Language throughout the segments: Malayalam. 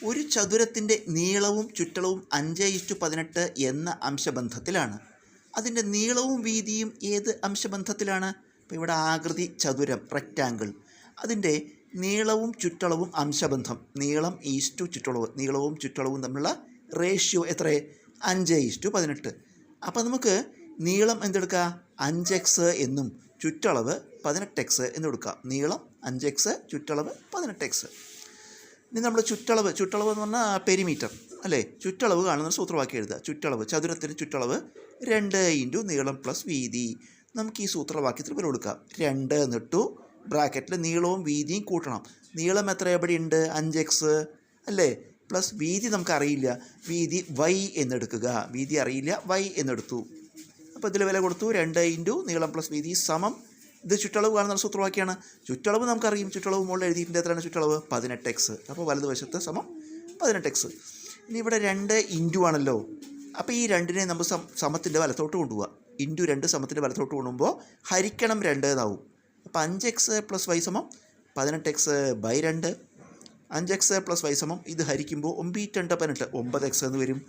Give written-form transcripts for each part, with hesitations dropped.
ഒരു ചതുരത്തിൻ്റെ നീളവും ചുറ്റളവും 5:18 എന്ന അംശബന്ധത്തിലാണ്. അതിൻ്റെ നീളവും വീതിയും ഏത് അംശബന്ധത്തിലാണ്? ഇപ്പോൾ ഇവിടെ ആകൃതി ചതുരം റെക്റ്റാങ്കിൾ, അതിൻ്റെ നീളവും ചുറ്റളവും അംശബന്ധം, നീളം ഈസ്റ്റു ചുറ്റളവ്, നീളവും ചുറ്റളവും തമ്മിലുള്ള റേഷ്യോ എത്ര? 5:18. അപ്പോൾ നമുക്ക് നീളം എന്തെടുക്കുക? 5x എന്നും ചുറ്റളവ് 18x എന്നും എടുക്കാം. നീളം 5x, ചുറ്റളവ് 18x. ഇനി നമ്മൾ ചുറ്റളവ് എന്ന് പറഞ്ഞാൽ പെരിമീറ്റർ അല്ലേ? ചുറ്റളവ് കാണുന്ന സൂത്രവാക്യം എഴുതുക. ചുറ്റളവ്, ചതുരത്തിന് ചുറ്റളവ് 2 × നീളം പ്ലസ് വീതി. നമുക്ക് ഈ സൂത്രവാക്യത്തിൽ വില കൊടുക്കാം. 2 എന്നിട്ടു ബ്രാക്കറ്റിൽ നീളവും വീതിയും കൂട്ടണം. നീളം എത്ര എവിടെ ഉണ്ട്? 5x അല്ലേ? പ്ലസ് വീതി നമുക്കറിയില്ല, വീതി y എന്നെടുക്കുക. വീതി അറിയില്ല, y എന്നെടുത്തു. അപ്പോൾ ഇതിൽ വില കൊടുത്തു. 2 × നീളം പ്ലസ് വീതി സമം, ഇത് ചുറ്റളവ് കാണുന്ന സൂത്രവാക്യമാണ്. ചുറ്റളവ് നമുക്കറിയും, ചുറ്റളവ് മുകളിൽ എഴുതിയിട്ടുണ്ട്. എത്രയാണ് ചുറ്റളവ്? 18x. അപ്പോൾ വലതുവശത്ത് സമം 18x. ഇനി ഇവിടെ 2 ഇൻറ്റു ആണല്ലോ. അപ്പോൾ ഈ 2നെ നമ്മൾ സമത്തിൻ്റെ വലത്തോട്ട് കൊണ്ടുപോവുക. ഇൻറ്റു 2 സമത്തിൻ്റെ വലത്തോട്ട് കൊണ്ടുപോകുമ്പോൾ ഹരിക്കണം 2 എന്നാവും. അപ്പോൾ 5x പ്ലസ് y സമം 18x by 2. 5x plus y സമം, ഇത് ഹരിക്കുമ്പോൾ 9×2 9x എന്ന് വരും.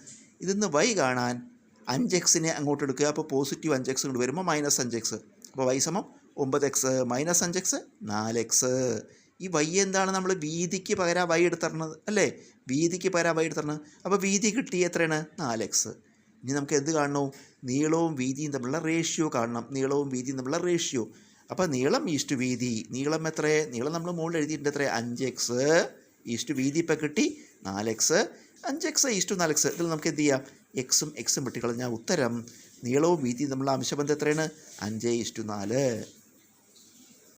ഇതിന്ന് y കാണാൻ 5xനെ അങ്ങോട്ട് എടുക്കുക. അപ്പോൾ പോസിറ്റീവ് 5x കൊണ്ട് വരുമ്പോൾ -5x. അപ്പോൾ y സമം 9x മൈനസ് 5x 4x. ഈ y എന്താണ്? നമ്മൾ വീതിക്ക് പകരം y എടുത്തിരുന്നത് അല്ലേ? വീതിക്ക് പകരം y എടുത്തിരുന്നത്. അപ്പോൾ വീതി കിട്ടി എത്രയാണ്? 4x. ഇനി നമുക്ക് എന്ത് കാണണോ? നീളവും വീതിയും തമ്മിലുള്ള റേഷ്യോ കാണണം. നീളവും വീതിയും തമ്മിലുള്ള റേഷ്യോ. അപ്പോൾ നീളം ഈസ്റ്റു വീതി. നീളം എത്ര? നീളം നമ്മൾ മുകളിൽ എഴുതിയിട്ടുണ്ട്. എത്ര? 5x ഈസ്റ്റു വീതി ഇപ്പം കിട്ടി 4x. 5x is to 4x. ഇതിൽ നമുക്ക് എന്ത് ചെയ്യാം? എക്സും എക്സും വെട്ടിക്കളഞ്ഞാൽ ഉത്തരം നീളവും വീതിയും തമ്മിലുള്ള അംശബന്ധം എത്രയാണ്? 5:4.